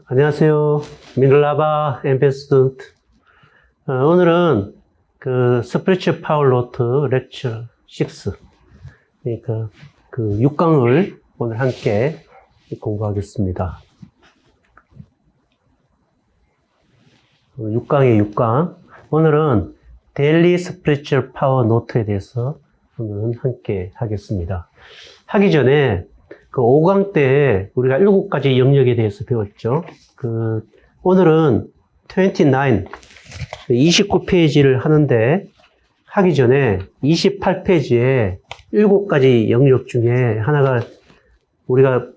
안녕하세요. 밀라바 엠베스턴트. 오늘은 스피리추얼 파워 노트 렉처 6. 그러니까 6강을 오늘 함께 공부하겠습니다. 6강의 6강. 오늘은 데일리 스피리추얼 파워 노트에 대해서 오늘은 함께 하겠습니다. 하기 전에 5강 때 우리가 7가지 영역에 대해서 배웠죠. 오늘은 29페이지를 하는데, 하기 전에 28페이지에 7가지 영역 중에 하나가 우리에게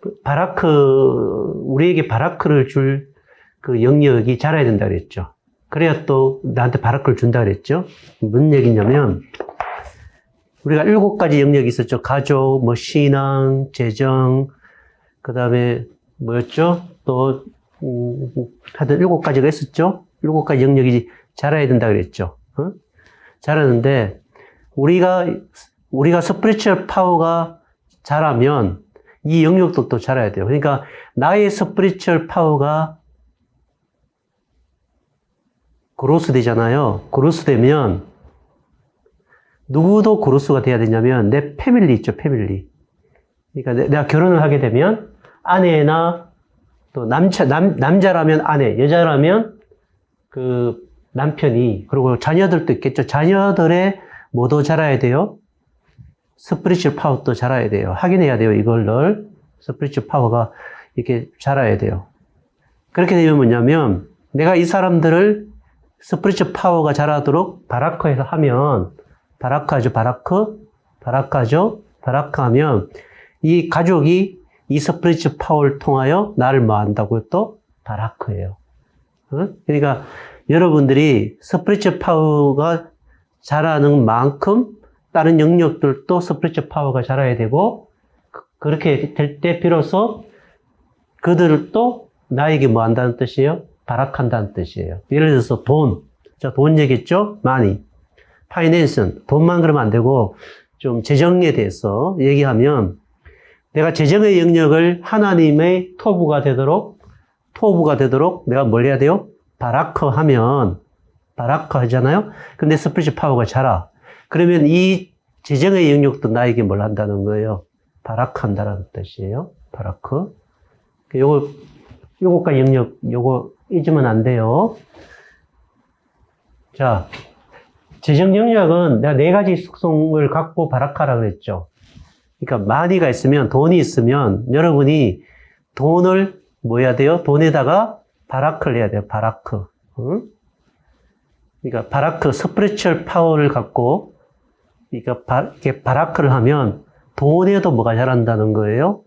바라크를 줄 그 영역이 자라야 된다 그랬죠. 그래야 또 나한테 바라크를 준다 그랬죠. 무슨 얘기냐면, 우리가 7가지 영역이 있었죠. 가족, 신앙, 재정, 그 다음에 뭐였죠? 또, 하여튼 7가지가 있었죠? 7가지 영역이 자라야 된다 그랬죠. 자라는데, 우리가 스피리추얼 파워가 자라면, 이 영역도 또 자라야 돼요. 그러니까, 나의 스피리추얼 파워가 그로스 되잖아요. 그로스 되면, 누구도 그로스가 돼야 되냐면, 내 패밀리 있죠, 패밀리. 그러니까 내가 결혼을 하게 되면, 아내나, 또 남자라면 아내, 여자라면 남편이, 그리고 자녀들도 있겠죠. 자녀들의 뭐도 자라야 돼요? 스피리추얼 파워도 자라야 돼요. 확인해야 돼요, 이걸. 스피리추얼 파워가 이렇게 자라야 돼요. 그렇게 되면 뭐냐면, 내가 이 사람들을 스피리추얼 파워가 자라도록 바라크해서 하면, 바라크하죠. 바라크하면 이 가족이 이 스피리추얼 파워를 통하여 나를 뭐 한다고요? 또 바라크예요. 그러니까 여러분들이 스피리추얼 파워가 자라는 만큼 다른 영역들도 스피리추얼 파워가 자라야 되고, 그렇게 될 때 비로소 그들을 또 나에게 뭐 한다는 뜻이에요? 바라크한다는 뜻이에요. 예를 들어서 돈 얘기했죠? 많이. 파이낸스, 돈만 그러면 안 되고, 좀 재정에 대해서 얘기하면, 내가 재정의 영역을 하나님의 토부가 되도록 내가 뭘 해야 돼요? 바라크 하잖아요? 근데 스피리추얼 파워가 자라. 그러면 이 재정의 영역도 나에게 뭘 한다는 거예요? 바라크 한다는 뜻이에요. 바라크. 요거가 영역, 요거 잊으면 안 돼요. 자, 재정 영역은 내가 4가지 속성을 갖고 바라크하라 그랬죠. 그러니까 마니가 있으면, 돈이 있으면 여러분이 돈을 뭐 해야 돼요? 돈에다가 바라크를 해야 돼요. 바라크. 그러니까 바라크, 스피리추얼 파워를 갖고 이렇게 바라크를 하면 돈에도 뭐가 자란다는 거예요?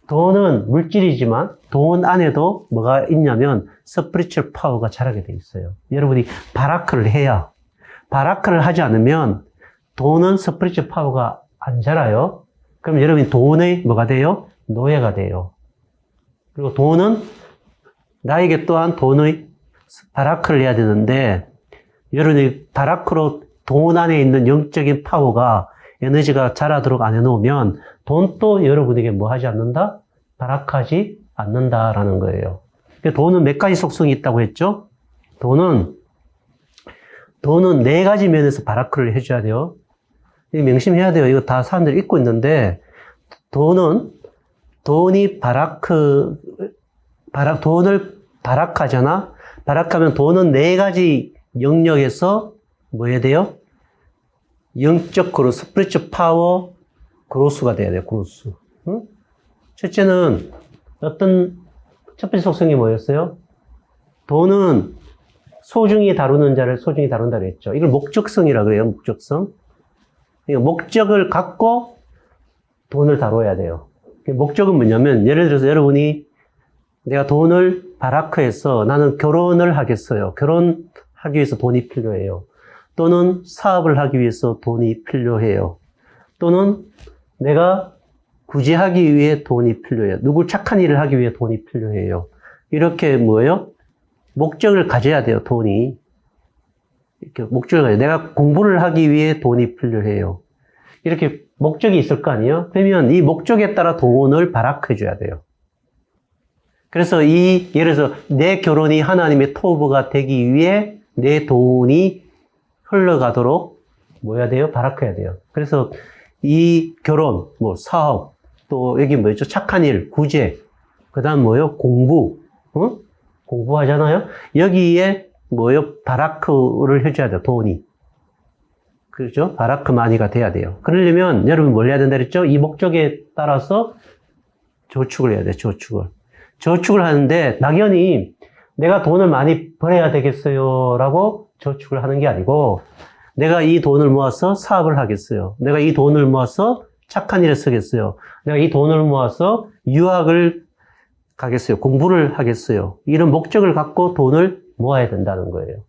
돈은 물질이지만 돈 안에도 뭐가 있냐면 스피리추얼 파워가 자라게 돼 있어요. 여러분이 바라크를 해야, 바라크를 하지 않으면 돈은 스피리추얼 파워가 안 자라요. 그럼 여러분이 돈의 뭐가 돼요? 노예가 돼요. 그리고 돈은 나에게 또한 돈의 바라크를 해야 되는데, 여러분이 바라크로 돈 안에 있는 영적인 파워가, 에너지가 자라도록 안 해놓으면 돈도 여러분에게 뭐 하지 않는다? 바라크하지 않는다라는 거예요. 돈은 몇 가지 속성이 있다고 했죠? 돈은 4가지 면에서 바라크를 해줘야 돼요. 이거 명심해야 돼요. 이거 다 사람들이 잊고 있는데, 돈이 돈을 바라크하잖아? 바라크하면 돈은 4가지 영역에서 뭐 해야 돼요? 영적 그로스, 스피리추얼 파워 그로스가 돼야 돼요, 그로스. 응? 첫째는 첫 번째 속성이 뭐였어요? 돈은 소중히 다루는 자를 소중히 다룬다 그랬죠. 이걸 목적성이라 그래요, 목적성. 그러니까 목적을 갖고 돈을 다뤄야 돼요. 목적은 뭐냐면, 예를 들어서 여러분이 내가 돈을 바라크해서 나는 결혼을 하겠어요. 결혼하기 위해서 돈이 필요해요. 또는 사업을 하기 위해서 돈이 필요해요. 또는 내가 구제하기 위해 돈이 필요해요. 누구 착한 일을 하기 위해 돈이 필요해요. 이렇게 뭐예요? 목적을 가져야 돼요, 돈이. 이렇게 목적을 가져야 돼요. 내가 공부를 하기 위해 돈이 필요해요. 이렇게 목적이 있을 거 아니에요? 그러면 이 목적에 따라 돈을 바라크해줘야 돼요. 그래서 예를 들어서 내 결혼이 하나님의 토부가 되기 위해 내 돈이 흘러가도록 뭐 해야 돼요? 바라크해야 돼요. 그래서 이 결혼, 뭐 사업, 또 여기 뭐였죠? 착한 일, 구제, 그 다음 뭐요? 공부, 공부하잖아요? 여기에 뭐요? 바라크를 해줘야 돼요. 돈이. 그렇죠? 바라크 마니가 돼야 돼요. 그러려면 여러분 뭘 해야 된다 그랬죠? 이 목적에 따라서 저축을 해야 돼요. 저축을 하는데 막연히 내가 돈을 많이 벌어야 되겠어요 라고 저축을 하는 게 아니고 내가 이 돈을 모아서 사업을 하겠어요. 내가 이 돈을 모아서 착한 일에 쓰겠어요. 내가 이 돈을 모아서 유학을 가겠어요. 공부를 하겠어요. 이런 목적을 갖고 돈을 모아야 된다는 거예요.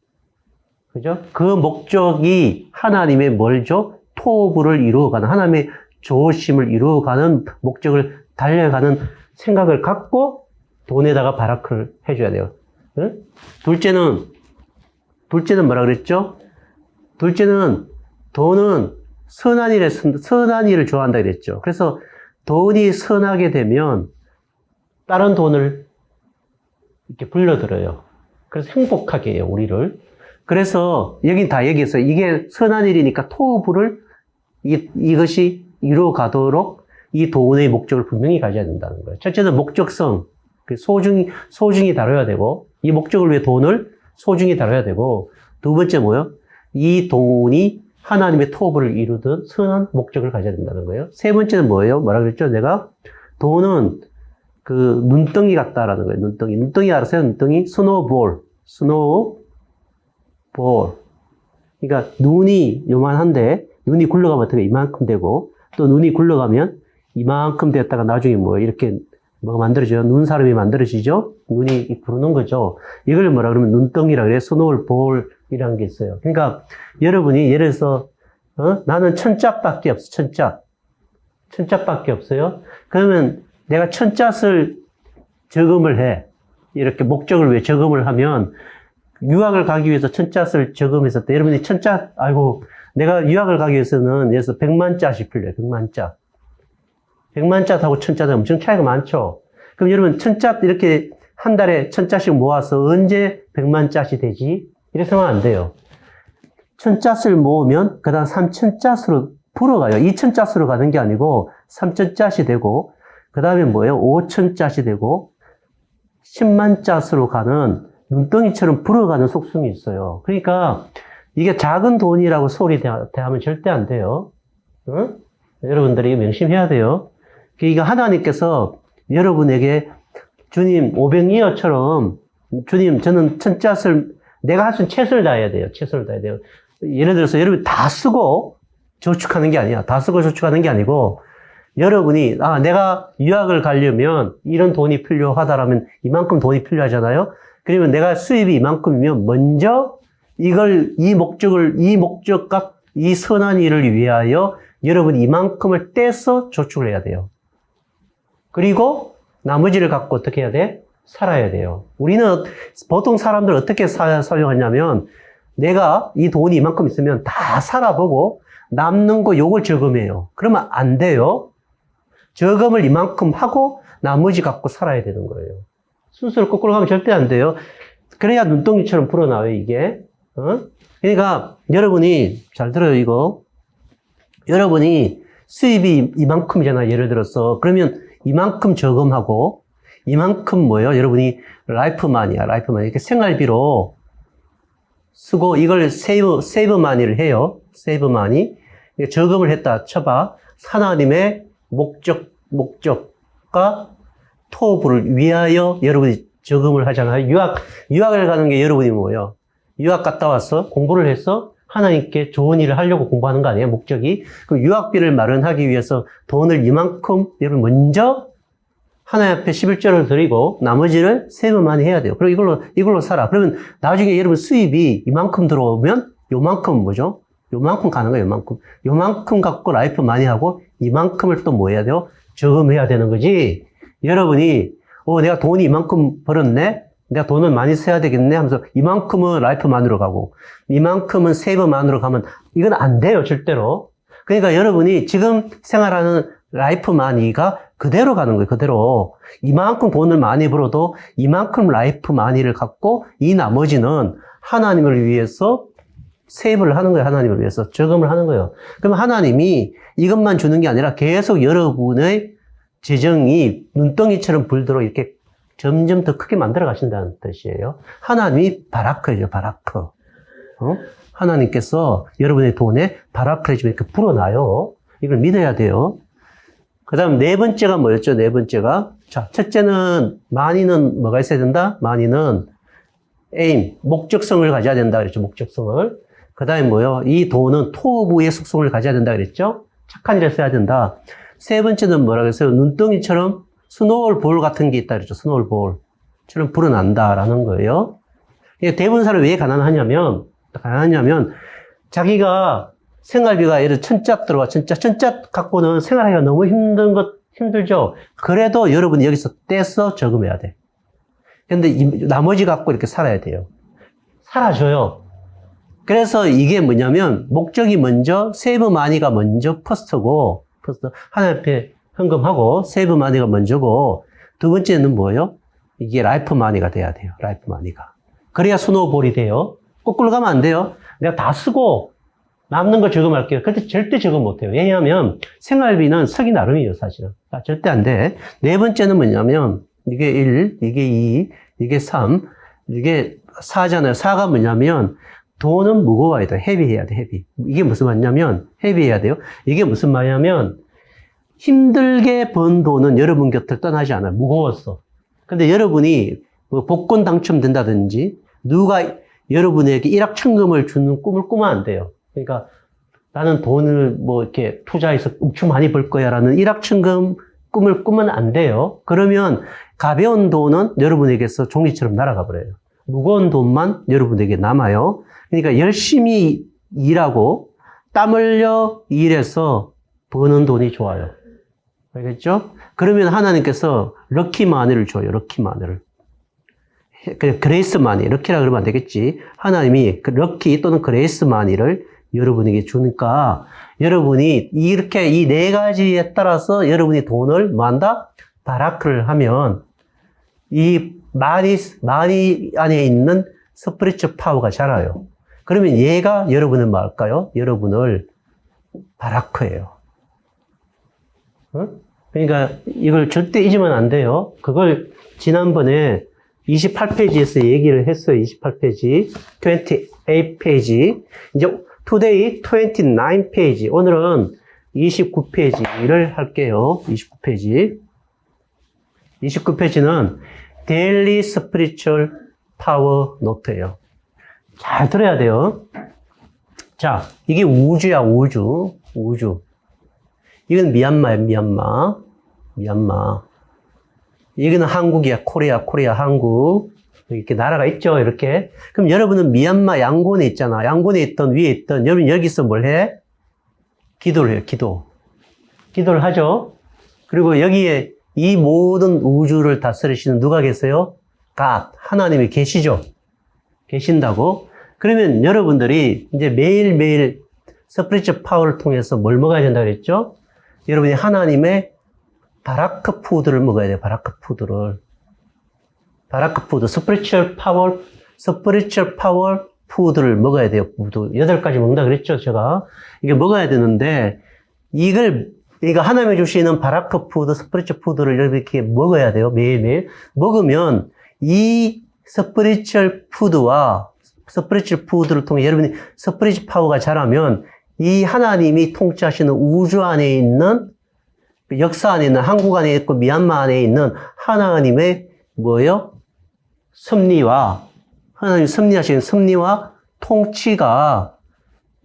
그죠? 그 목적이 하나님의 뭘죠? 토부를 이루어가는, 하나님의 좋으심을 이루어가는 목적을 달려가는 생각을 갖고 돈에다가 바라크를 해줘야 돼요. 응? 둘째는 뭐라 그랬죠? 둘째는 돈은 선한 일을 좋아한다 그랬죠. 그래서 돈이 선하게 되면 다른 돈을 이렇게 불러들어요. 그래서 행복하게 해요, 우리를. 그래서 여긴 다 얘기했어요. 이게 선한 일이니까 토부를 이것이 이루어가도록 이 돈의 목적을 분명히 가져야 된다는 거예요. 첫째는 목적성, 소중히 다뤄야 되고 이 목적을 위해 돈을 소중히 다뤄야 되고 두 번째 뭐요? 이 돈이 하나님의 토부를 이루던 선한 목적을 가져야 된다는 거예요. 세 번째는 뭐예요? 뭐라 그랬죠? 내가 돈은 그 눈덩이 같다라는 거예요. 눈덩이 알아서요? 눈덩이 스노우볼. 그러니까 눈이 요만한데 눈이 굴러가면 어떻게 이만큼 되고 또 눈이 굴러가면 이만큼 됐다가 나중에 뭐 이렇게 뭐가 만들어져요? 눈사람이 만들어지죠? 눈이 부르는 거죠. 이걸 뭐라 그러면 눈덩이라 그래요. 스노우볼이라는 게 있어요. 그러니까 여러분이 예를 들어서 나는 1000짝밖에 없어. 1000짝밖에 없어요. 그러면 내가 1000짝을 저금을 해. 이렇게 목적을 위해 저금을 하면 유학을 가기 위해서 1000짝을 저금했을 때 여러분이 1000짝 아이고 내가 유학을 가기 위해서는 예를 들어서 100만 짝이 필요해요. 100만 짝. 100만 짝하고 1000짝은 엄청 차이가 많죠. 그럼 여러분 1000짝 이렇게 한 달에 1000짝씩 모아서 언제 100만 짝이 되지? 이렇게 생각하면 안 돼요. 1000짝을 모으면 그 다음 3000짝으로 불어가요. 2000짝으로 가는 게 아니고 3000짝이 되고 그 다음에 뭐예요? 5000짝이 되고 10만 짝으로 가는 눈덩이처럼 불어가는 속성이 있어요. 그러니까 이게 작은 돈이라고 소리 대하면 절대 안 돼요. 응? 여러분들이 명심해야 돼요. 그러니까 하나님께서 여러분에게 주님 500리어처럼 주님 저는 1000짝을 내가 할 수 있는 최선을 다해야 돼요. 최선을 다해야 돼요. 예를 들어서 여러분이 다 쓰고 저축하는 게 아니야. 다 쓰고 저축하는 게 아니고 여러분이 내가 유학을 가려면 이런 돈이 필요하다라면 이만큼 돈이 필요하잖아요. 그러면 내가 수입이 이만큼이면 먼저 이 목적과 이 선한 일을 위하여 여러분이 이만큼을 떼서 저축을 해야 돼요. 그리고 나머지를 갖고 어떻게 해야 돼? 살아야 돼요. 우리는 보통 사람들 어떻게 사용하냐면 내가 이 돈이 이만큼 있으면 다 살아보고 남는 거 요걸 저금해요. 그러면 안 돼요. 저금을 이만큼 하고 나머지 갖고 살아야 되는 거예요. 순서를 거꾸로 가면 절대 안 돼요. 그래야 눈덩이처럼 불어나와요, 이게. 그러니까 여러분이 잘 들어요, 이거. 여러분이 수입이 이만큼이잖아요, 예를 들어서. 그러면 이만큼 저금하고 이만큼 뭐예요? 여러분이 라이프마니야. 이렇게 생활비로 쓰고 이걸 세이브마니를 해요. 세이브마니. 저금을 했다 쳐봐. 하나님의 목적과 토부를 위하여 여러분이 저금을 하잖아요. 유학을 가는 게 여러분이 뭐예요? 유학 갔다 와서 공부를 해서 하나님께 좋은 일을 하려고 공부하는 거 아니에요? 목적이. 그럼 유학비를 마련하기 위해서 돈을 이만큼 여러분 먼저 하나님 앞에 11조를 드리고 나머지를 세금만 해야 돼요. 그리고 이걸로 살아. 그러면 나중에 여러분 수입이 이만큼 들어오면 요만큼 뭐죠? 요만큼 가는 거예요, 요만큼. 요만큼 갖고 라이프 많이 하고 이만큼을 또 뭐 해야 돼요? 저금해야 되는 거지. 여러분이 내가 돈이 이만큼 벌었네? 내가 돈을 많이 써야 되겠네? 하면서 이만큼은 라이프만으로 가고 이만큼은 세이브만으로 가면 이건 안 돼요, 절대로. 그러니까 여러분이 지금 생활하는 라이프마니가 그대로 가는 거예요. 그대로. 이만큼 돈을 많이 벌어도 이만큼 라이프 마니를 갖고 이 나머지는 하나님을 위해서 세이브를 하는 거예요. 하나님을 위해서 저금을 하는 거예요. 그럼 하나님이 이것만 주는 게 아니라 계속 여러분의 재정이 눈덩이처럼 불도록 이렇게 점점 더 크게 만들어 가신다는 뜻이에요. 하나님이 바라크예요. 바라크. 하나님께서 여러분의 돈에 바라크를 좀 이렇게 불어놔요. 이걸 믿어야 돼요. 그 다음 네 번째가 뭐였죠? 네 번째가. 자, 첫째는, 많이는 뭐가 있어야 된다? 많이는 aim, 목적성을 가져야 된다 그랬죠. 목적성을. 그 다음에 뭐요? 이 돈은 토부의 속성을 가져야 된다 그랬죠. 착한 일을 써야 된다. 세 번째는 뭐라 그랬어요? 눈덩이처럼 스노울 볼 같은 게 있다 그랬죠. 스노울 볼처럼 불어난다라는 거예요. 대부분 사람이 왜 가난하냐면 자기가 생활비가 예를 들어 1,000짝 들어와. 1,000짝 갖고는 생활하기가 너무 힘들죠. 그래도 여러분이 여기서 떼서 저금해야 돼. 근데 나머지 갖고 이렇게 살아야 돼요. 살아줘요. 그래서 이게 뭐냐면 목적이 먼저 세이브 마니가 먼저 퍼스트고 하나님 앞에 헌금하고 세이브 마니가 먼저고 두 번째는 뭐예요? 이게 라이프 마니가 돼야 돼요. 라이프 마니가. 그래야 스노우볼이 돼요. 거꾸로 가면 안 돼요. 내가 다 쓰고 남는 거 저금할게요. 그런데 절대 저금 못해요. 왜냐하면 생활비는 서기 나름이에요. 사실은. 절대 안 돼. 네 번째는 뭐냐면 이게 1, 이게 2, 이게 3, 이게 4잖아요. 4가 뭐냐면 돈은 무거워야 돼. 헤비해야 돼. 헤비. 이게 무슨 말이냐면 헤비해야 돼요. 이게 무슨 말이냐면 힘들게 번 돈은 여러분 곁을 떠나지 않아요. 무거웠어. 근데 여러분이 뭐 복권 당첨된다든지 누가 여러분에게 일확천금을 주는 꿈을 꾸면 안 돼요. 그러니까 나는 돈을 뭐 이렇게 투자해서 엄청 많이 벌 거야 라는 일확천금 꿈을 꾸면 안 돼요. 그러면 가벼운 돈은 여러분에게서 종이처럼 날아가 버려요. 무거운 돈만 여러분에게 남아요. 그러니까 열심히 일하고 땀 흘려 일해서 버는 돈이 좋아요. 알겠죠? 그러면 하나님께서 럭키 마니를 줘요. 럭키 마니를. 그레이스 마니, 럭키라 그러면 안 되겠지. 하나님이 그 럭키 또는 그레이스 마니를 여러분에게 주니까 여러분이 이렇게 이 네 가지에 따라서 여러분이 돈을 뭐 한다? 바라크를 하면 이 마니 안에 있는 스피리추얼 파워가 자라요. 그러면 얘가 여러분을 뭐 할까요? 여러분을 바라크예요. 그러니까 이걸 절대 잊으면 안 돼요. 그걸 지난번에 28페이지에서 얘기를 했어요. 28페이지, 28페이지. 이제 today 29페이지. 오늘은 29페이지를 할게요. 29페이지. 29페이지는 Daily Spiritual Power Note예요. 잘 들어야 돼요. 자, 이게 우주야, 우주. 이건 미얀마야, 미얀마. 여기는 한국이야, 코리아, 한국. 이렇게 나라가 있죠, 이렇게. 그럼 여러분은 미얀마 양곤에 있잖아. 양곤에 있던, 위에 있던, 여러분 여기서 뭘 해? 기도를 해요, 기도를 하죠. 그리고 여기에 이 모든 우주를 다스리시는 누가 계세요? 갓, 하나님이 계시죠? 계신다고? 그러면 여러분들이 이제 매일매일 스피리추얼 파워를 통해서 뭘 먹어야 된다고 그랬죠? 여러분이 하나님의 바라크 푸드를 먹어야 돼요. 바라크 푸드, 스피리추얼 파워 푸드를 먹어야 돼요. 8가지 먹는다 그랬죠, 제가. 이게 먹어야 되는데, 이거 하나님이 주시는 바라크 푸드, 스피리추얼 푸드를 이렇게 먹어야 돼요. 매일매일. 먹으면, 이 스피리추얼 푸드를 통해 여러분이 스피리추얼 파워가 자라면, 이 하나님이 통치하시는 우주 안에 있는 역사 안에 있는 한국 안에 있고 미얀마 안에 있는 하나님의 뭐예요? 하나님 섭리하시는 섭리와 통치가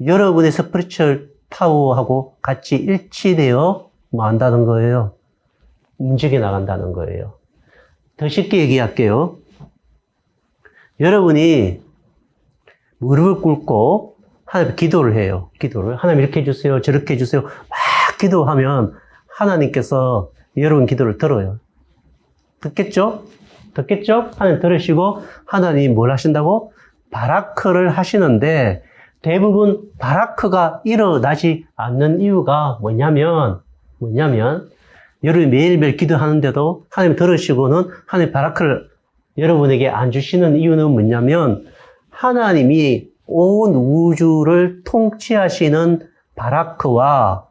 여러분의 스피리추얼 파워하고 같이 일치되어 뭐 한다는 거예요. 움직여 나간다는 거예요. 더 쉽게 얘기할게요. 여러분이 무릎을 꿇고 하나님 기도를 해요. 하나님 이렇게 해주세요. 저렇게 해주세요. 막 기도하면 하나님께서 여러분 기도를 들어요. 듣겠죠? 하나님 들으시고 하나님이 뭘 하신다고? 바라크를 하시는데 대부분 바라크가 일어나지 않는 이유가 뭐냐면 여러분이 매일매일 기도하는데도 하나님 들으시고는 하나님 바라크를 여러분에게 안 주시는 이유는 뭐냐면 하나님이 온 우주를 통치하시는 바라크와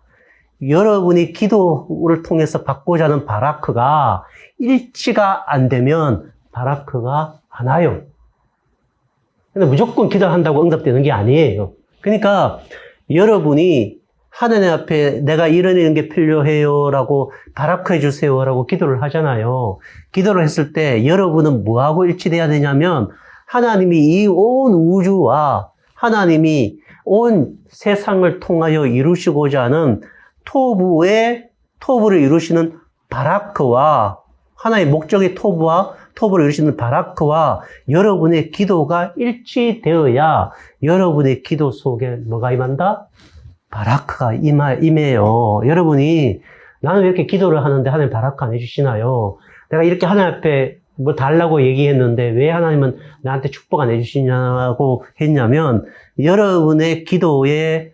여러분이 기도를 통해서 받고자 하는 바라크가 일치가 안 되면 바라크가 안 와요. 근데 무조건 기도한다고 응답되는 게 아니에요. 그러니까 여러분이 하나님 앞에 내가 이런 게 필요해요 라고 바라크 해주세요 라고 기도를 하잖아요. 기도를 했을 때 여러분은 뭐하고 일치돼야 되냐면 하나님이 이 온 우주와 하나님이 온 세상을 통하여 이루시고자 하는 토부를 이루시는 바라크와 하나의 목적의 토부를 이루시는 바라크와 여러분의 기도가 일치되어야 여러분의 기도 속에 뭐가 임한다? 바라크가 임해요. 여러분이 나는 왜 이렇게 기도를 하는데 하나님 바라크 안 해주시나요? 내가 이렇게 하나님 앞에 뭐 달라고 얘기했는데 왜 하나님은 나한테 축복 안 해주시냐고 했냐면 여러분의 기도를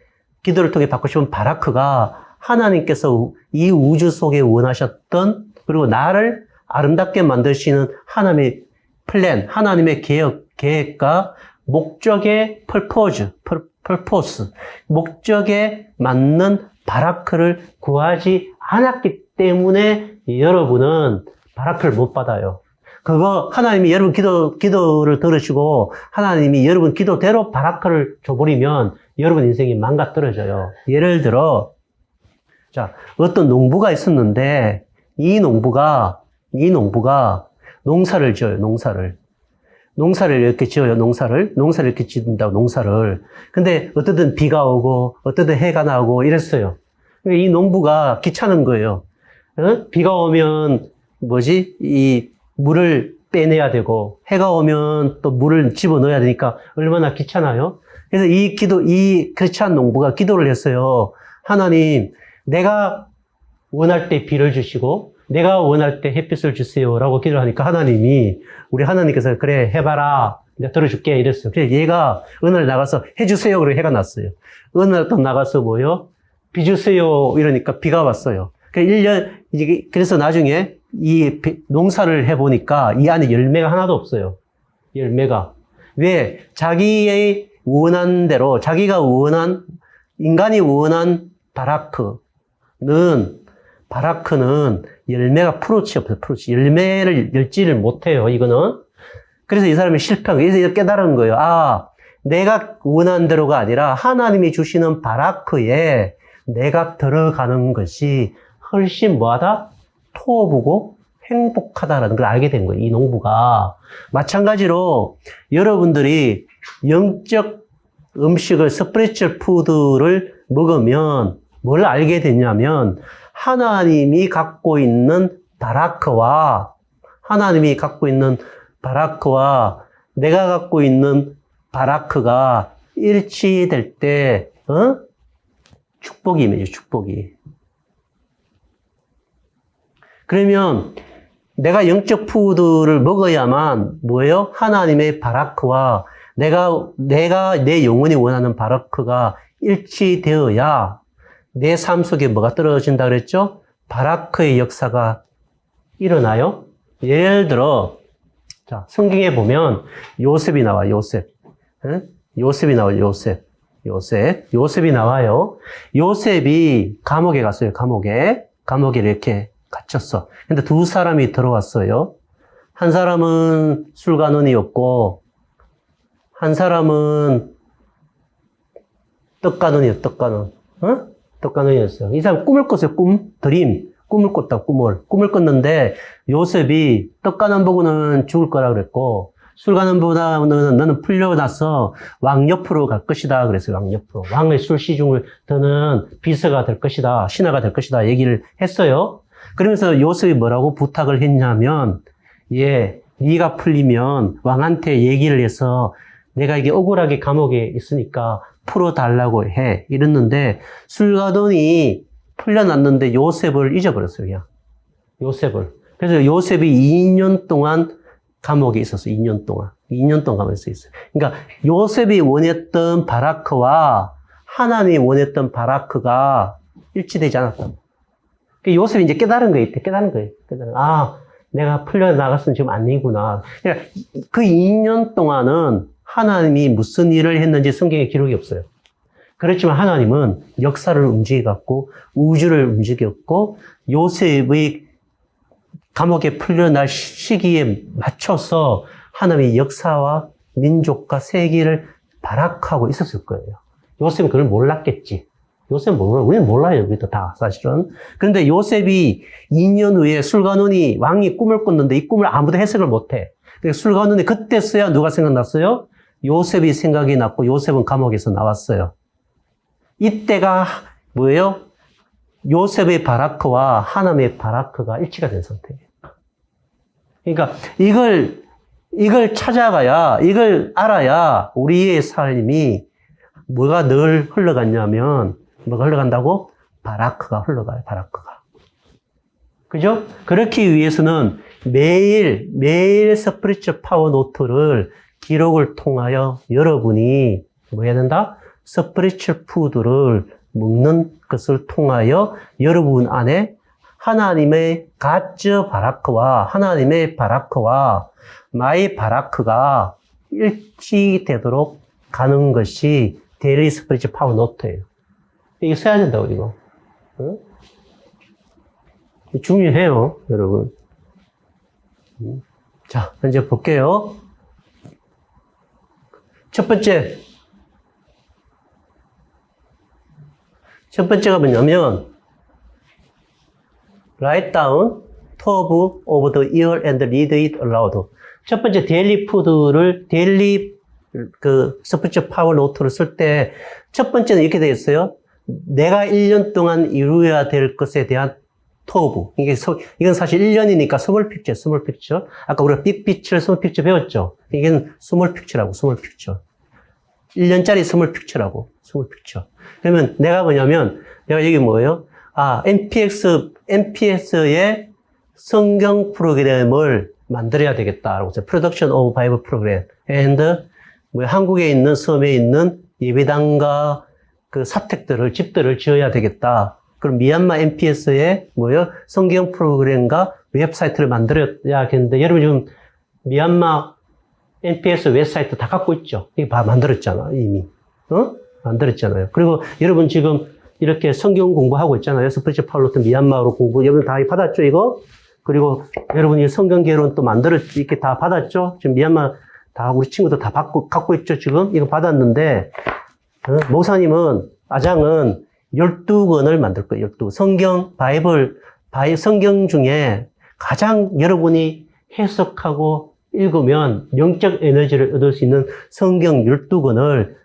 통해 받고 싶은 바라크가 하나님께서 이 우주 속에 원하셨던 그리고 나를 아름답게 만드시는 하나님의 플랜, 하나님의 계획과 목적의 purpose, 목적에 맞는 바라크를 구하지 않았기 때문에 여러분은 바라크를 못 받아요. 그거 하나님이 여러분 기도를 들으시고 하나님이 여러분 기도대로 바라크를 줘버리면 여러분 인생이 망가뜨려져요. 예를 들어 자, 어떤 농부가 있었는데 이 농부가 농사를 지어요. 농사를 이렇게 지어요. 농사를 이렇게 짓는다고 농사를. 근데 어떻든 비가 오고 어떻든 해가 나고 이랬어요. 이 농부가 귀찮은 거예요. 비가 오면 이 물을 빼내야 되고 해가 오면 또 물을 집어넣어야 되니까 얼마나 귀찮아요. 그래서 이 크리스찬 농부가 기도를 했어요. 하나님, 내가 원할 때 비를 주시고 내가 원할 때 햇빛을 주세요라고 기도를 하니까 우리 하나님께서 그래 해봐라, 내가 들어줄게 이랬어요. 그래서 얘가 어느 날 나가서 해주세요 그러고 해가 났어요. 어느 날 또 나가서 비 주세요 이러니까 비가 왔어요. 그래서 나중에 이 농사를 해보니까 이 안에 열매가 하나도 없어요. 열매가. 왜? 자기의 원한 대로, 인간이 원한 바라크는 열매가 프루치 없어요. 열매를 열지를 못해요, 이거는. 그래서 이 사람이 실패한 거예요. 그래서 깨달은 거예요. 내가 원한 대로가 아니라 하나님이 주시는 바라크에 내가 들어가는 것이 훨씬 뭐하다? 토부고 행복하다라는 걸 알게 된 거예요. 이 농부가. 마찬가지로 여러분들이 영적 음식을, 스피리추얼 푸드를 먹으면 뭘 알게 됐냐면 하나님이 갖고 있는 바라크와 내가 갖고 있는 바라크가 일치될 때 축복이 임해요. 축복이. 그러면 내가 영적 푸드를 먹어야만 뭐예요? 하나님의 바라크와 내 영혼이 원하는 바라크가 일치되어야 내 삶 속에 뭐가 떨어진다 그랬죠? 바라크의 역사가 일어나요. 예를 들어 자, 성경에 보면 요셉이 나와요. 요셉이 나와요. 요셉이 나와요. 요셉이 감옥에 갔어요. 감옥에 이렇게 갇혔어. 근데 두 사람이 들어왔어요. 한 사람은 술가논이었고 한 사람은 떡가논이었어요. 떡가논이었어요. 이 사람 꿈을 꿨어요. 꿈을 꿨다. 꿈을 꿨는데 요셉이 떡가논 보고는 죽을 거라 그랬고 술가논보다는 너는 풀려나서 왕 옆으로 갈 것이다 그랬어요. 왕 옆으로. 왕의 술 시중을 드는 비서가 될 것이다. 신하가 될 것이다 얘기를 했어요. 그러면서 요셉이 뭐라고 부탁을 했냐면 네가 풀리면 왕한테 얘기를 해서 내가 이게 억울하게 감옥에 있으니까 풀어달라고 해. 이랬는데 술가논이 풀려났는데 요셉을 잊어버렸어요. 그냥. 그래서 요셉이 2년 동안 감옥에 있었어요. 2년 동안 감옥에 있어요. 그러니까 요셉이 원했던 바라크와 하나님이 원했던 바라크가 일치되지 않았다. 요셉이 이제 깨달은 거예요. 깨달은 거예요. 아, 내가 풀려나갔으면 지금 아니구나. 그러니까 그 2년 동안은 하나님이 무슨 일을 했는지 성경에 기록이 없어요. 그렇지만 하나님은 역사를 움직여갖고 우주를 움직였고 요셉의 감옥에 풀려날 시기에 맞춰서 하나님의 역사와 민족과 세계를 발악하고 있었을 거예요. 요셉은 그걸 몰랐겠지. 요셉은 몰라요. 우리는 몰라요. 우리도 다 사실은. 그런데 요셉이 2년 후에 술가눈이 왕이 꿈을 꿨는데 이 꿈을 아무도 해석을 못해. 술가눈이 그때서야 누가 생각났어요? 요셉이 생각이 났고 요셉은 감옥에서 나왔어요. 이때가 뭐예요? 요셉의 바라크와 하나님의 바라크가 일치가 된 상태예요. 그러니까 이걸 찾아가야, 이걸 알아야 우리의 삶이 뭐가 늘 흘러갔냐면, 뭐가 흘러간다고? 바라크가 흘러가요, 바라크가. 그죠? 그렇기 위해서는 매일 스피리추얼 파워 노트를 기록을 통하여 여러분이 뭐 해야 된다? 스피리추얼 푸드를 먹는 것을 통하여 여러분 안에 하나님의 가츠 바라크와 하나님의 바라크와 나의 바라크가 일치되도록 가는 것이 데일리 스피리추얼 파워 노트예요. 이거 써야 된다고, 이거. 응? 중요해요, 여러분. 자, 이제 볼게요. 첫 번째가 뭐냐면, write down top of the year and read it aloud. 첫 번째, 데일리 푸드를, 스피리추얼 파워 노트를 쓸 때, 첫 번째는 이렇게 되어 있어요. 내가 1년 동안 이루어야 될 것에 대한 토브. 이건 사실 1년이니까 스몰 픽처. 아까 우리가 빅 피처, 스몰 픽처 배웠죠? 이건 스몰 픽처라고, 스몰 픽처. 1년짜리 스몰 픽처라고, 스몰 픽처. 그러면 내가 뭐냐면, 내가 여기 뭐예요? MPS의 성경 프로그램을 만들어야 되겠다라고 해서 Production of Bible Program and 한국에 있는 섬에 있는 예배당과 그 사택들을 집들을 지어야 되겠다. 그럼 미얀마 MPS의 성경 프로그램과 웹사이트를 만들어야겠는데 여러분 지금 미얀마 MPS 웹사이트 다 갖고 있죠. 이거 다 만들었잖아 이미. 만들었잖아요. 그리고 여러분 지금 이렇게 성경 공부하고 있잖아요. 스피리추얼 파워 노트 미얀마어로 공부. 여러분 다 받았죠, 이거? 그리고 여러분이 성경 개론 또 이렇게 다 받았죠? 지금 미얀마 다 우리 친구들 다 갖고 있죠, 지금? 이거 받았는데, 목사님은, 아장은 12권을 만들 거예요, 12권. 성경 중에 가장 여러분이 해석하고 읽으면 영적 에너지를 얻을 수 있는 성경 12권을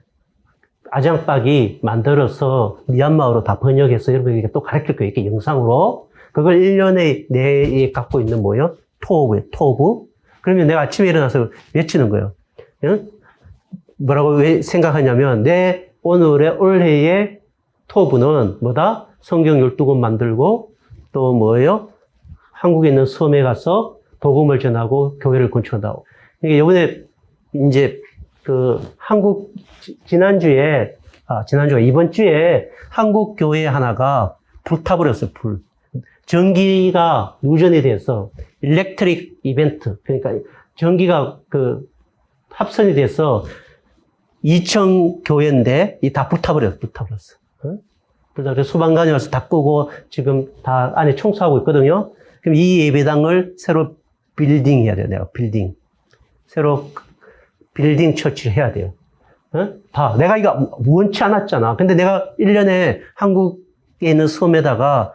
아장박이 만들어서 미얀마어로 다 번역해서 여러분에게 또 가르칠 거예요. 이렇게 영상으로. 그걸 1년에 내에 갖고 있는 뭐예요? 토브. 그러면 내가 아침에 일어나서 외치는 거예요. 응? 뭐라고 생각하냐면, 올해의 토브는 뭐다? 성경 12권 만들고, 또 뭐예요? 한국에 있는 섬에 가서 복음을 전하고 교회를 건축한다고. 그러니까 이번에 이제 이번 주에 한국 교회 하나가 불타버렸어요, 전기가 누전이 돼서, 일렉트릭 이벤트. 그러니까 전기가 합선이 돼서 2천 교회인데, 다 불타버렸어. 그래서 소방관이 와서 다 끄고 지금 다 안에 청소하고 있거든요. 그럼 이 예배당을 새로 빌딩해야 돼요, 내가 새로 빌딩 처치를 해야 돼요. 내가 이거 원치 않았잖아. 근데 내가 1년에 한국에 있는 섬에다가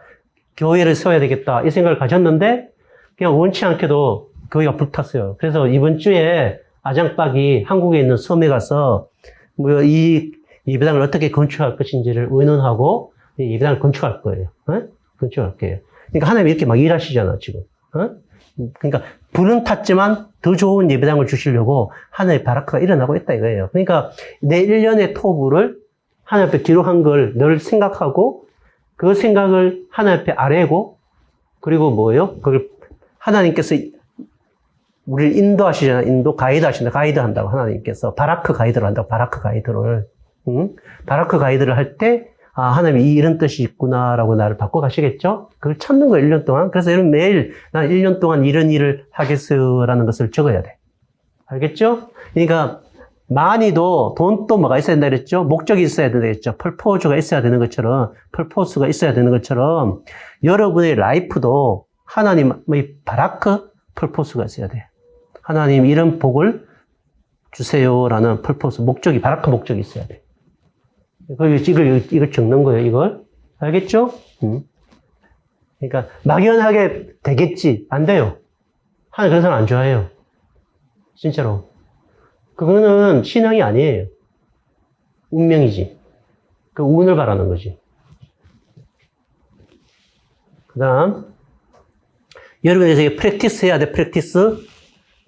교회를 세워야 되겠다. 이 생각을 가졌는데, 그냥 원치 않게도 교회가 불탔어요. 그래서 이번 주에 아장박이 한국에 있는 섬에 가서, 이 예배당을 어떻게 건축할 것인지를 의논하고, 이 예배당을 건축할 거예요. 건축할 거예요. 그러니까 하나님이 이렇게 막 일하시잖아, 지금. 그러니까 불은 탔지만 더 좋은 예배당을 주시려고 하나님의 바라크가 일어나고 있다 이거예요. 그러니까 내 1년의 토부를 하나님 앞에 기록한 걸 늘 생각하고 그 생각을 하나님 앞에 아뢰고 그리고 뭐예요? 그걸 하나님께서 우리를 인도하시잖아요. 가이드 한다고 하나님께서 바라크 가이드를 한다고 바라크 가이드를. 바라크 가이드를 할 때 아, 하나님이 이런 뜻이 있구나라고 나를 바꿔 가시겠죠? 그걸 찾는 거예요, 1년 동안. 그래서 여러분 매일 난 1년 동안 이런 일을 하겠어라는 것을 적어야 돼. 알겠죠? 그러니까 많이도 돈도 뭐가 있어야 된다 그랬죠? 목적이 있어야 된다 그랬죠? 펄포즈가 있어야 되는 것처럼, 펄포스가 있어야 되는 것처럼 여러분의 라이프도 하나님의 바라크 펄포스가 있어야 돼. 하나님 이런 복을 주세요라는 펄포스, 목적이, 바라크 목적이 있어야 돼. 이걸 적는 거예요, 이걸. 알겠죠? 그러니까 막연하게 되겠지. 안 돼요. 하나님 그런 사람 안 좋아해요. 진짜로. 그거는 신앙이 아니에요. 운명이지. 그 운을 바라는 거지. 그 다음, 여러분이 이제 프랙티스 해야 돼, 프랙티스.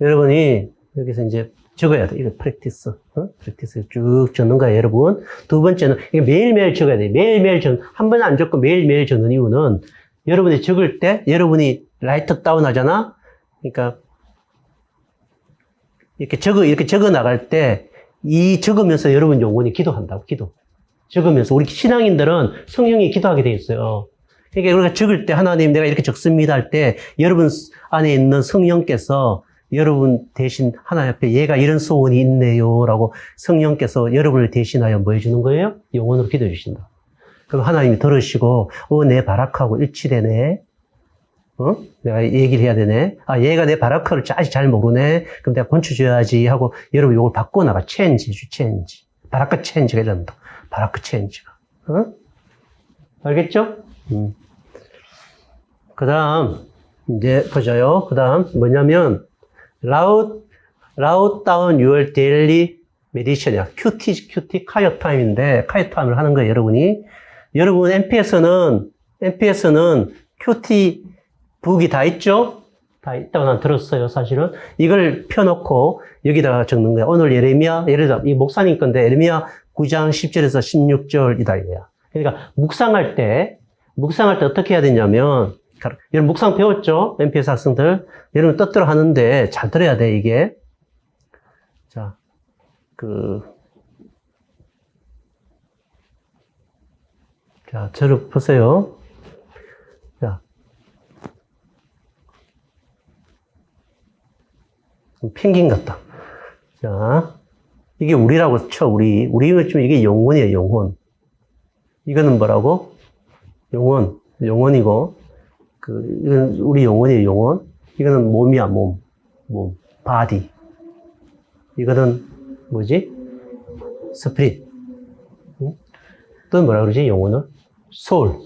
여러분이 여기서 이제 적어야 돼. 이거 프랙티스. 프랙티스 쭉 적는 거야, 여러분. 두 번째는, 이게 매일매일 적어야 돼. 매일매일 한 번 안 적고 매일매일 적는 이유는 여러분이 적을 때, 여러분이 라이트 다운 하잖아? 그러니까, 이렇게 적어 나갈 때, 이 적으면서 여러분 영혼이 기도한다고, 기도. 적으면서. 우리 신앙인들은 성령이 기도하게 돼 있어요. 그러니까 우리가 적을 때 하나님 내가 이렇게 적습니다 할 때, 여러분 안에 있는 성령께서 여러분 대신 하나님 앞에 얘가 이런 소원이 있네요 라고 성령께서 여러분을 대신하여 뭐 해주는 거예요? 영혼으로 기도해 주신다. 그럼 하나님이 들으시고, 내 바라크하고 일치되네. 내가 얘기를 해야 되네. 아, 얘가 내 바라크를 아직 잘 모르네. 그럼 내가 건쳐줘야지 하고, 여러분 이걸 바꿔나가. 체인지. 바라크 체인지가 이런다. 바라크 체인지가. 알겠죠? 그 다음, 이제 보자요. 그 다음, 뭐냐면, Write down your daily meditation이야. QT, quiet time인데, quiet time을 하는 거예요, 여러분이. 여러분, MPS는 QT 북이 다 있죠? 다 있다고 난 들었어요, 사실은. 이걸 펴놓고 여기다가 적는 거야. 오늘 예를 들어, 이 목사님 건데, 예레미야 9장 10절에서 16절이다, 이거야. 그러니까, 묵상할 때 어떻게 해야 되냐면, 여러분 묵상 배웠죠? MPS 학생들. 여러분 뜻대로 하는데 잘 들어야 돼, 이게. 자, 저를 보세요. 자. 펭귄 같다. 자. 이게 우리라고 쳐, 우리는 좀 이게 영혼이에요, 영혼. 이거는 뭐라고? 영혼이고. 이건 우리 영혼이에요, 영혼. 이거는 몸이야, 몸. 바디. 이거는 뭐지? 스피릿. 또 뭐라 그러지, 영혼은? 소울.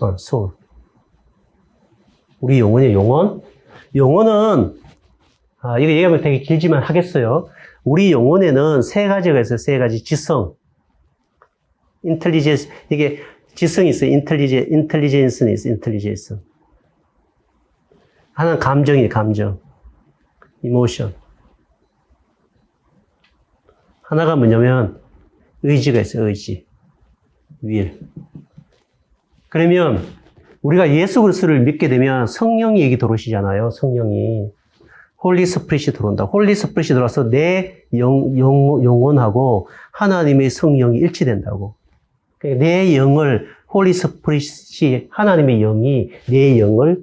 우리 영혼이에요, 영혼. 영혼은, 이거 얘기하면 되게 길지만 하겠어요. 우리 영혼에는 세 가지가 있어요, 세 가지. 지성. 인텔리전스. 이게 지성이 있어요, 인텔리전스는 있어요, 인텔리전스. 하나는 감정이에요, 감정. 이모션. 하나가 뭐냐면, 의지가 있어요, 의지. will. 그러면, 우리가 예수 그리스도를 믿게 되면 성령이 여기 들어오시잖아요, 성령이. 홀리 스피릿이 들어온다. 홀리 스피릿이 들어와서 내 영혼하고 하나님의 성령이 일치된다고. 그러니까 내 영을, 홀리 스피릿이, 하나님의 영이 내 영을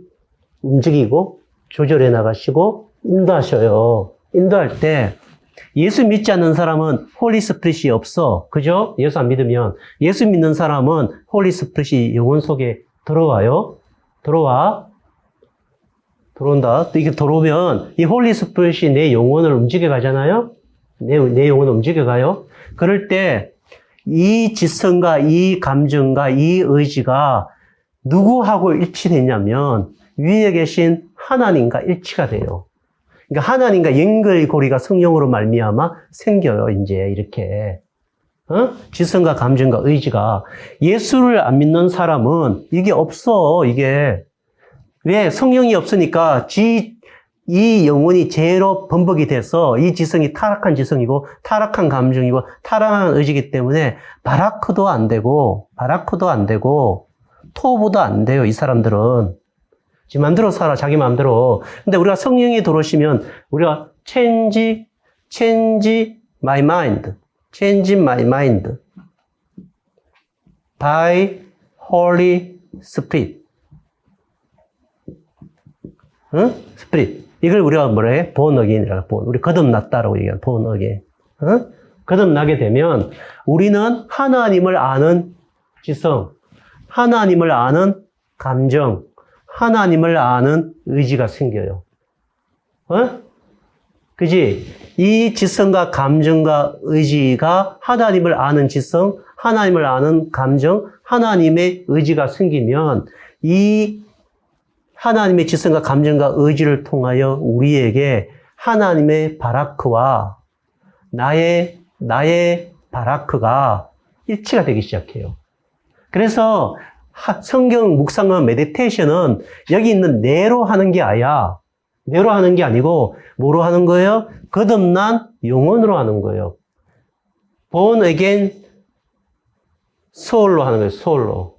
움직이고 조절해 나가시고 인도하셔요. 인도할 때 예수 믿지 않는 사람은 홀리 스피릿이 없어. 그죠? 예수 안 믿으면. 예수 믿는 사람은 홀리 스피릿이 영혼 속에 들어와요. 들어온다. 또 이게 들어오면 이 홀리 스피릿이 내 영혼을 움직여 가잖아요. 내 영혼을 움직여 가요. 그럴 때 이 지성과 이 감정과 이 의지가 누구하고 일치됐냐면 위에 계신 하나님과 일치가 돼요. 그러니까 하나님과 연결고리가 성령으로 말미암아 생겨요. 이제 이렇게 지성과 감정과 의지가. 예수를 안 믿는 사람은 이게 없어. 이게 왜? 성령이 없으니까 이 영혼이 죄로 번복이 돼서 이 지성이 타락한 지성이고 타락한 감정이고 타락한 의지이기 때문에 바라크도 안 되고 토부도 안 돼요. 이 사람들은. 지 마음대로 살아, 자기 마음대로. 근데 우리가 성령이 들어오시면 우리가 change my mind by Holy Spirit. 응? Spirit. 이걸 우리가 뭐라 해? born again이라고. 우리 거듭났다라고 얘기하는 born again. 응? 거듭나게 되면 우리는 하나님을 아는 지성, 하나님을 아는 감정, 하나님을 아는 의지가 생겨요. 어? 그지? 이 지성과 감정과 의지가 하나님을 아는 지성, 하나님을 아는 감정, 하나님의 의지가 생기면 이 하나님의 지성과 감정과 의지를 통하여 우리에게 하나님의 바라크와 나의 바라크가 일치가 되기 시작해요. 그래서 성경 묵상과 메디테이션은 여기 있는 내로 하는 게 아니야. 내로 하는 게 아니고 뭐로 하는 거예요? 거듭난 영혼으로 하는 거예요. born again soul로 하는 거예요. soul로.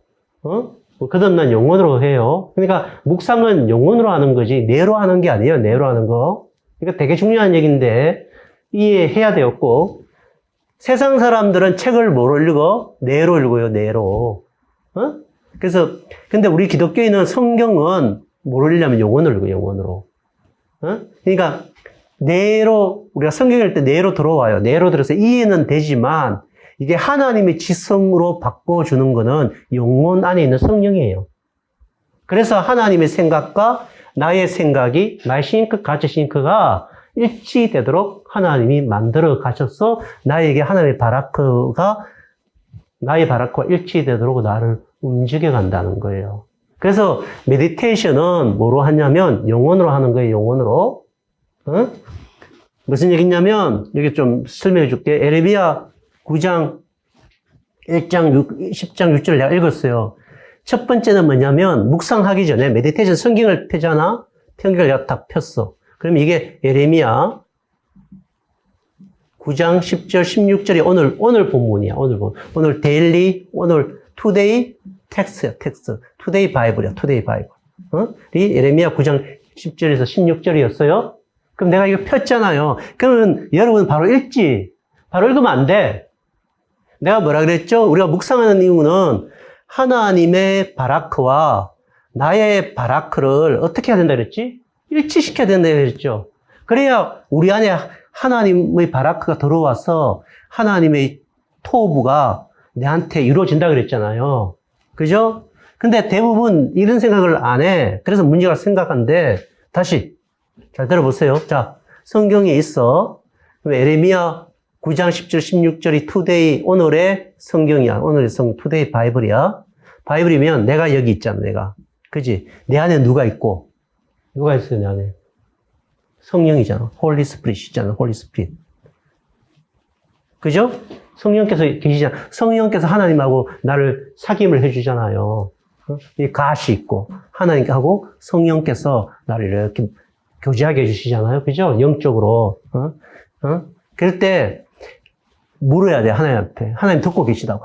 거듭난 영혼으로 해요. 그러니까 묵상은 영혼으로 하는 거지 뇌로 하는 게 아니에요. 뇌로 하는 거. 이거 되게 중요한 얘기인데 이해해야 되었고 세상 사람들은 책을 뭐로 읽어? 뇌로 읽어요. 뇌로. 그래서 근데 우리 기독교인은 성경은 뭐로 읽냐면 영혼으로 읽어요. 영혼으로. 그러니까 뇌로 우리가 성경 읽을 때 뇌로 들어와요. 뇌로 들어서 이해는 되지만 이게 하나님의 지성으로 바꿔주는 거는 영혼 안에 있는 성령이에요. 그래서 하나님의 생각과 나의 생각이, 나의 싱크, 가치 싱크가 일치되도록 하나님이 만들어 가셔서 나에게 하나님의 바라크가, 나의 바라크와 일치되도록 나를 움직여 간다는 거예요. 그래서 메디테이션은 뭐로 하냐면 영혼으로 하는 거예요. 영혼으로. 무슨 얘기냐면 여기 좀 설명해 줄게. 에레미야 9장 1장 10장 6절을 내가 읽었어요. 첫 번째는 뭐냐면 묵상하기 전에 메디테이션 성경을 펴잖아. 성경을 내가 딱 폈어. 그럼 이게 에레미야 9장 10절 16절이 오늘 본문이야. 오늘 데일리 오늘 투데이 텍스트야. 텍스트. 투데이 바이블이야. 투데이 바이블. 이 에레미야 9장 10절에서 16절이었어요. 그럼 내가 이거 폈잖아요. 그러면 여러분 바로 읽지. 바로 읽으면 안 돼. 내가 뭐라 그랬죠? 우리가 묵상하는 이유는 하나님의 바라크와 나의 바라크를 어떻게 해야 된다 그랬지? 일치시켜야 된다 그랬죠. 그래야 우리 안에 하나님의 바라크가 들어와서 하나님의 토부가 내한테 이루어진다 그랬잖아요. 그죠? 근데 대부분 이런 생각을 안 해. 그래서 문제가 심각한데 다시 잘 들어보세요. 자, 성경에 있어. 에레미야 9장 10절 16절이 투데이 오늘의 성경이야. 오늘의 투데이 바이블이야. 바이블이면 내가 여기 있잖아. 내가. 그지? 내 안에 누가 있고 누가 있어요? 내 안에 성령이잖아. 홀리 스피릿이잖아. 홀리 스피릿. 그죠? 성령께서 계시잖아. 성령께서 하나님하고 나를 사귐을 해주잖아요. 이 가시 있고 하나님하고 성령께서 나를 이렇게 교제하게 해주시잖아요. 그죠? 영적으로. 그럴 때 물어야 돼. 하나님 앞에. 하나님 듣고 계시다고.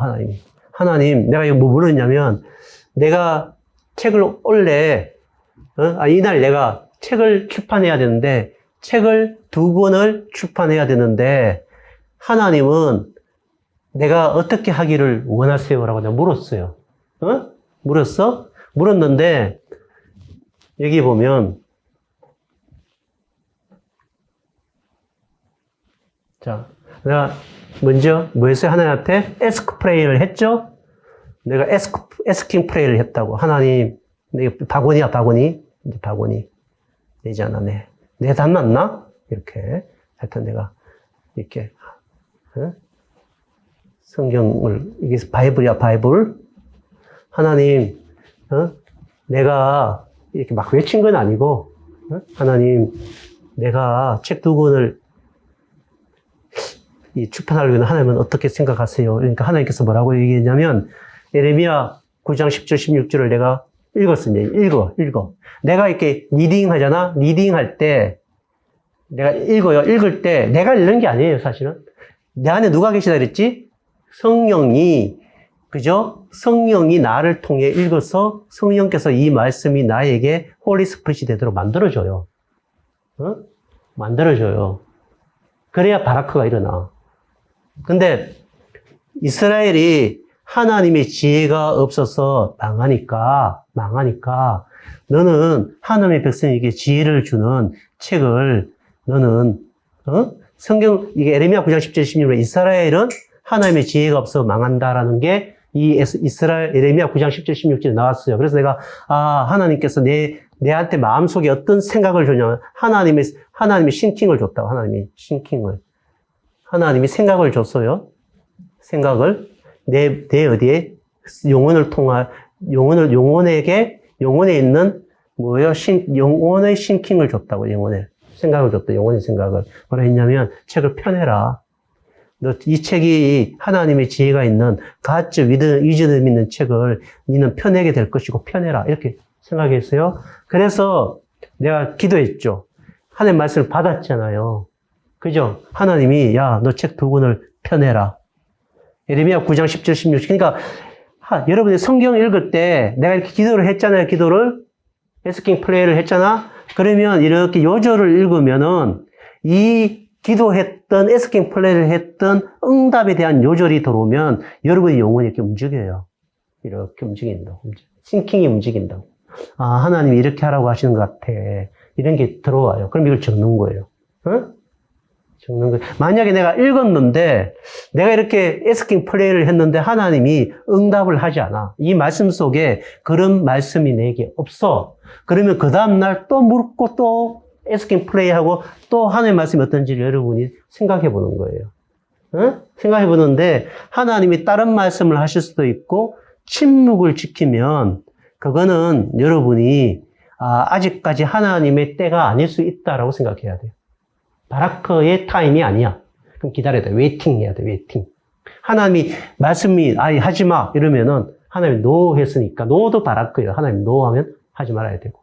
하나님 내가 이거 뭐 물었냐면 내가 책을 원래 이날 내가 책을 출판해야 되는데 책을 2권을 출판해야 되는데 하나님은 내가 어떻게 하기를 원하세요? 라고 내가 물었어요. 물었어? 물었는데 여기 보면 자, 내가 먼저 뭐 했어요? 하나님한테 ask prayer를 했죠? 내가 asking prayer를 했다고. 하나님, 이게 바구니야, 바구니. 이제 바구니. 내지 않아, 내 닮았나? 이렇게. 하여튼 내가, 이렇게, 성경을, 이게 바이블이야, 바이블. 하나님, 내가 이렇게 막 외친 건 아니고, 하나님, 내가 책 2권을 이 출판하려고 하는 하나님은 어떻게 생각하세요? 그러니까 하나님께서 뭐라고 얘기했냐면, 에레미야 9장 10절 16절을 내가 읽었습니다. 읽어. 내가 이렇게 리딩 하잖아? 리딩 할 때, 내가 읽어요. 읽을 때, 내가 읽는 게 아니에요, 사실은. 내 안에 누가 계시다 그랬지? 성령이, 그죠? 성령이 나를 통해 읽어서 성령께서 이 말씀이 나에게 홀리 스피릿이 되도록 만들어줘요. 만들어줘요. 그래야 바라크가 일어나. 근데 이스라엘이 하나님의 지혜가 없어서 망하니까 너는 하나님의 백성에게 지혜를 주는 책을 너는 성경 이게 에레미야 9장 10절 16절 이스라엘은 하나님의 지혜가 없어 망한다라는 게 이 이스라엘 에레미야 9장 10절 16절에 나왔어요. 그래서 내가 하나님께서 내한테 마음속에 어떤 생각을 주냐 하나님의 싱킹을 줬다고 하나님이 생각을 줬어요. 생각을 내 어디에 영혼에 있는 영혼의 싱킹을 줬다고 영혼의 생각을 줬다. 영혼의 생각을 뭐라 했냐면 책을 펴내라. 너 이 책이 하나님의 지혜가 있는 가츠 위즈덤 있는 책을 너는 펴내게 될 것이고 펴내라. 이렇게 생각했어요. 그래서 내가 기도했죠. 하나님 말씀을 받았잖아요. 그죠? 하나님이 야, 너 책 두 권을 펴내라. 에레미야 9장 10절 16절. 그러니까 여러분이 성경 읽을 때 내가 이렇게 기도를 했잖아요. 기도를 에스킹 프레이를 했잖아. 그러면 이렇게 요절을 읽으면은 이 기도했던 에스킹 플레이를 했던 응답에 대한 요절이 들어오면 여러분의 영혼이 이렇게 움직여요. 이렇게 움직인다고. 싱킹이 움직인다고. 하나님이 이렇게 하라고 하시는 것 같아. 이런 게 들어와요. 그럼 이걸 적는 거예요. 적는 거예요. 만약에 내가 읽었는데 내가 이렇게 에스킹 플레이를 했는데 하나님이 응답을 하지 않아. 이 말씀 속에 그런 말씀이 내게 없어. 그러면 그 다음날 또 묻고 또 에스킹 플레이하고 또 하나님의 말씀이 어떤지를 여러분이 생각해 보는 거예요. 생각해 보는데 하나님이 다른 말씀을 하실 수도 있고 침묵을 지키면 그거는 여러분이 아직까지 하나님의 때가 아닐 수 있다라고 생각해야 돼요. 바라크의 타임이 아니야. 그럼 기다려야 돼. 웨이팅 해야 돼. 웨이팅. 하나님이 말씀이 하지 마 이러면은 하나님이 노 했으니까 노도 바라크예요. 하나님 노 하면 하지 말아야 되고.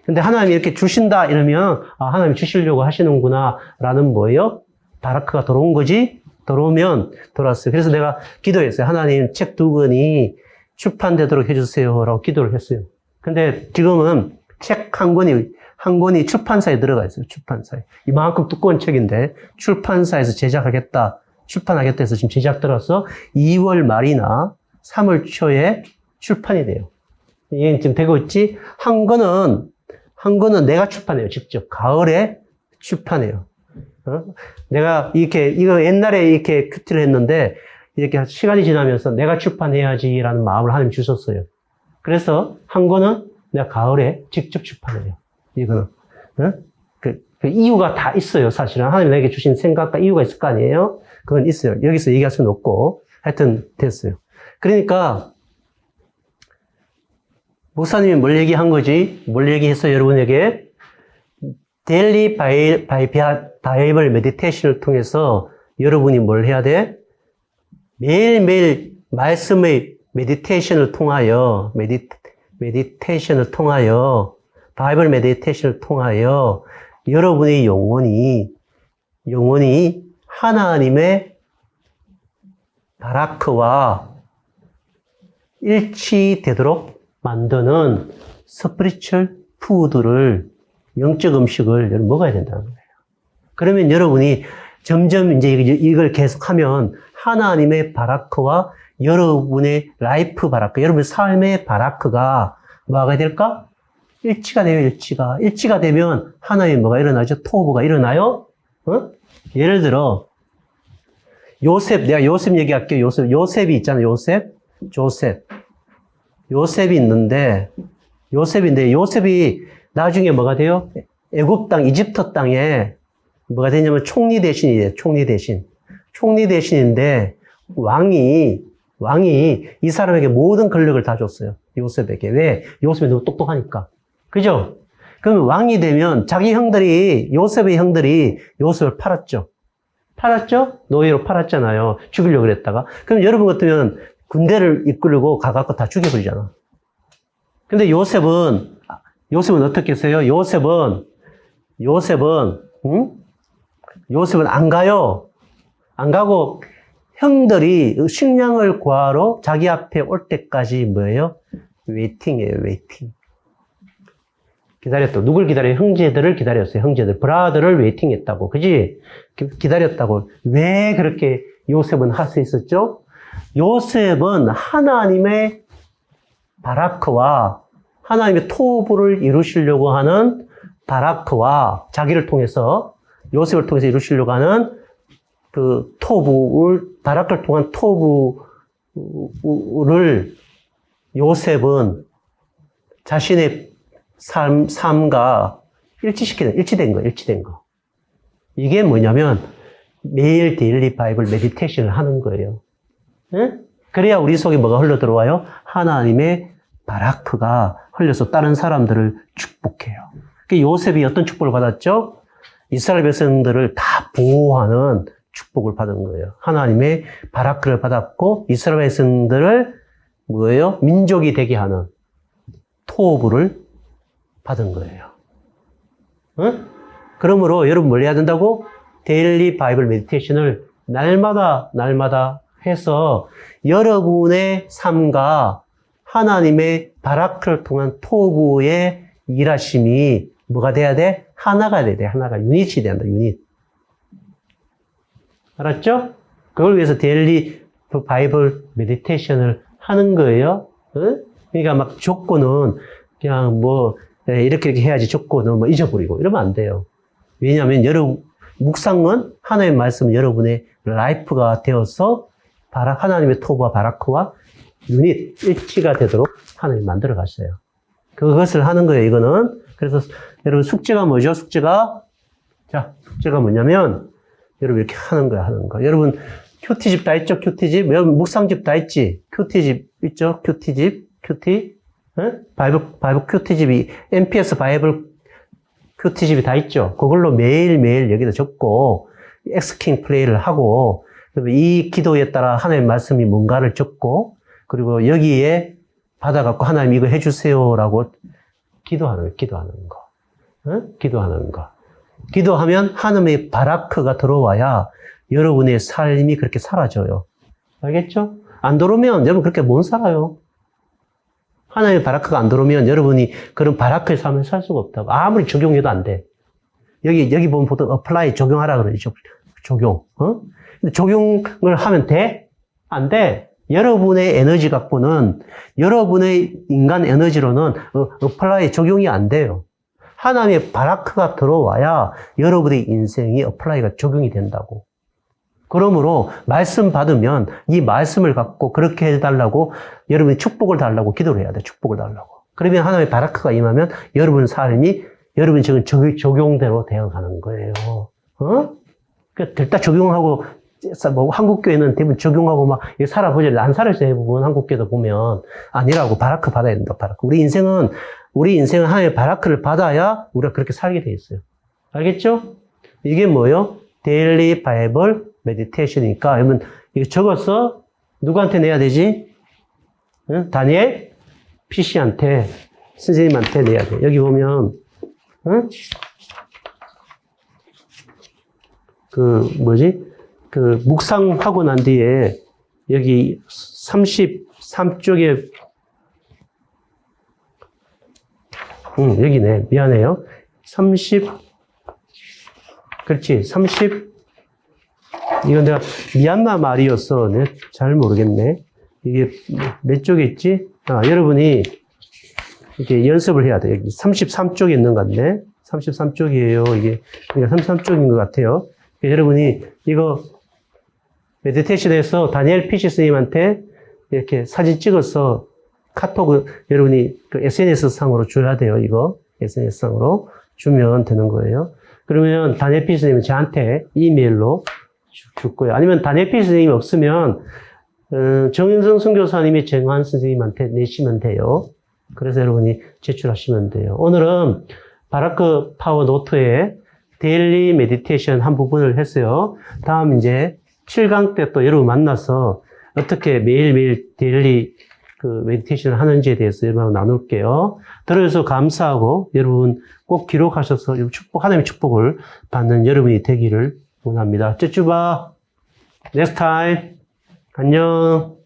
근데 하나님이 이렇게 주신다 이러면 하나님이 주시려고 하시는구나 라는 뭐예요? 바라크가 들어온 거지? 들어오면 들어왔어요. 그래서 내가 기도했어요. 하나님 책 두 권이 출판되도록 해주세요 라고 기도를 했어요. 근데 지금은 책 한 권이 출판사에 들어가 있어요. 출판사에. 이만큼 두꺼운 책인데 출판사에서 출판하겠다 해서 지금 제작 들어서 2월 말이나 3월 초에 출판이 돼요. 이게 지금 되고 있지? 한 권은 내가 출판해요. 직접. 가을에 출판해요. 내가 이거 옛날에 이렇게 큐티를 했는데, 이렇게 시간이 지나면서 내가 출판해야지라는 마음을 하나님 주셨어요. 그래서 한 권은 내가 가을에 직접 출판해요. 이거는. 그 이유가 다 있어요. 사실은. 하나님 내게 주신 생각과 이유가 있을 거 아니에요? 그건 있어요. 여기서 얘기할 수는 없고. 하여튼 됐어요. 그러니까, 목사님이 뭘 얘기한 거지? 뭘 얘기했어요, 여러분에게? 데일리 바이블 메디테이션을 통해서 여러분이 뭘 해야 돼? 매일매일 말씀의 메디테이션을 통하여, 바이블 메디테이션을 통하여 여러분의 영혼이 하나님의 바라크와 일치되도록 만드는 스피리추얼 푸드를, 영적 음식을 여러분 먹어야 된다는 거예요. 그러면 여러분이 점점 이제 이걸 계속하면 하나님의 바라크와 여러분의 라이프 바라크, 여러분의 삶의 바라크가 뭐가 될까? 일치가 돼요, 일치가 되면 하나님의 뭐가 일어나죠? 토부가 일어나요? 예를 들어, 내가 요셉 얘기할게요, 요셉이 있잖아요, 요셉이 있는데, 요셉이 나중에 뭐가 돼요? 애굽 땅, 이집트 땅에 뭐가 되냐면 총리 대신이에요, 총리 대신인데, 왕이 이 사람에게 모든 권력을 다 줬어요, 요셉에게. 왜? 요셉이 너무 똑똑하니까. 그죠? 그럼 왕이 되면 요셉의 형들이 요셉을 팔았죠? 노예로 팔았잖아요. 죽이려고 그랬다가. 그럼 여러분 같으면 군대를 이끌고 가갖고 다 죽여버리잖아. 근데 요셉은 어떻게 했어요? 요셉은 안 가요. 안 가고 형들이 식량을 구하러 자기 앞에 올 때까지 뭐예요? 웨이팅이에요, 웨이팅. 기다렸다고. 누굴 기다려요? 형제들을 기다렸어요. 브라더를 웨이팅했다고. 그지? 기다렸다고. 왜 그렇게 요셉은 할 수 있었죠? 요셉은 하나님의 바라크와 하나님의 토부를 이루시려고 하는 바라크와 자기를 통해서 요셉을 통해서 이루시려고 하는 그 토부를 바라크를 통한 토부를 요셉은 자신의 삶과 일치된 거. 이게 뭐냐면 매일 데일리 바이블 메디테이션을 하는 거예요. 네? 그래야 우리 속에 뭐가 흘러 들어와요? 하나님의 바라크가 흘려서 다른 사람들을 축복해요. 요셉이 어떤 축복을 받았죠? 이스라엘 백성들을 다 보호하는 축복을 받은 거예요. 하나님의 바라크를 받았고 이스라엘 백성들을 뭐예요? 민족이 되게 하는 토부를 받은 거예요. 응? 그러므로 여러분 뭘 해야 된다고? 데일리 바이블 메디테이션을 날마다 해서 여러분의 삶과 하나님의 바라크를 통한 토부의 일하심이 뭐가 돼야 돼? 하나가 돼야 돼. 하나가 유닛이 돼야 한다. 유닛. 알았죠? 그걸 위해서 데일리 바이블 메디테이션을 하는 거예요. 응? 그러니까 막 조건은 그냥 뭐 이렇게 해야지 조건은 뭐 잊어버리고 이러면 안 돼요. 왜냐하면 여러분 묵상은 하나님의 말씀은 여러분의 라이프가 되어서 하나님의 토부와 바라크와 유닛, 일치가 되도록 하나님이 만들어 가셔요. 그것을 하는 거예요, 이거는. 그래서 여러분 숙제가 뭐죠? 숙제가 뭐냐면 여러분 이렇게 하는 거야. 여러분 큐티집 다 있죠? 큐티집? 여러분 묵상집 다 있지? 큐티집 있죠? 큐티? 응? 바이블 큐티집이 MPS 바이블 큐티집이 다 있죠? 그걸로 매일매일 여기다 적고 엑스킹 플레이를 하고 이 기도에 따라 하나님의 말씀이 뭔가를 적고 그리고 여기에 받아갖고 하나님 이거 해주세요라고 기도하는 거. 응? 기도하는 거. 기도하면 하나님의 바라크가 들어와야 여러분의 삶이 그렇게 사라져요. 알겠죠? 안 들어오면 여러분 그렇게 못 살아요. 하나님의 바라크가 안 들어오면 여러분이 그런 바라크의 삶을 살 수가 없다고. 아무리 적용해도 안 돼. 여기 보면 보통 apply, 적용하라 그러죠. 적용. 근데 적용을 하면 돼? 안 돼. 여러분의 에너지 갖고는, 여러분의 인간 에너지로는 apply, 적용이 안 돼요. 하나님의 바라크가 들어와야 여러분의 인생이 apply가 적용이 된다고. 그러므로 말씀 받으면 이 말씀을 갖고 그렇게 해달라고 여러분이 축복을 달라고 기도를 해야 돼. 축복을 달라고. 그러면 하나님의 바라크가 임하면 여러분 삶이 여러분이 지금 적용대로 되어가는 거예요. 그러니까 다 적용하고 뭐 한국교회는 대부분 적용하고 막 살아보지 안 살았어요. 대부분 한국교회도 보면 아니라고 바라크 받아야 된다. 바라크. 우리 인생은 하나님의 바라크를 받아야 우리가 그렇게 살게 돼 있어요. 알겠죠? 이게 뭐예요? 데일리 바이블 메디테이션이니까 여러분 이거 적어서 누구한테 내야 되지? 응? 다니엘 PC한테 선생님한테 내야 돼. 여기 보면 묵상하고 난 뒤에 여기 33쪽에 여기네. 미안해요. 30 이건 내가 미얀마 말이었어. 내가 잘 모르겠네. 이게 몇 쪽에 있지? 여러분이 이렇게 연습을 해야 돼. 여기 33쪽에 있는 것 같네. 33쪽이에요. 이게 그러니까 33쪽인 것 같아요. 그러니까 여러분이 이거 메디테이션에서 다니엘 피시 스님한테 이렇게 사진 찍어서 카톡을 여러분이 그 SNS 상으로 줘야 돼요. 이거 SNS 상으로 주면 되는 거예요. 그러면 다니엘 피시 스님은 저한테 이메일로 줄 거예요. 아니면 다니엘 피시 스님이 없으면 정인성 선교사님이 정한 선생님한테 내시면 돼요. 그래서 여러분이 제출하시면 돼요. 오늘은 바라크 파워 노트에 데일리 메디테이션 한 부분을 했어요. 다음 이제 7강 때 또 여러분 만나서 어떻게 매일매일 데일리 그 메디테이션을 하는지에 대해서 여러분하고 나눌게요. 들어주셔서 감사하고 여러분 꼭 기록하셔서 하나님의 축복을 받는 여러분이 되기를 원합니다. 쭈쭈바. Next time. 안녕.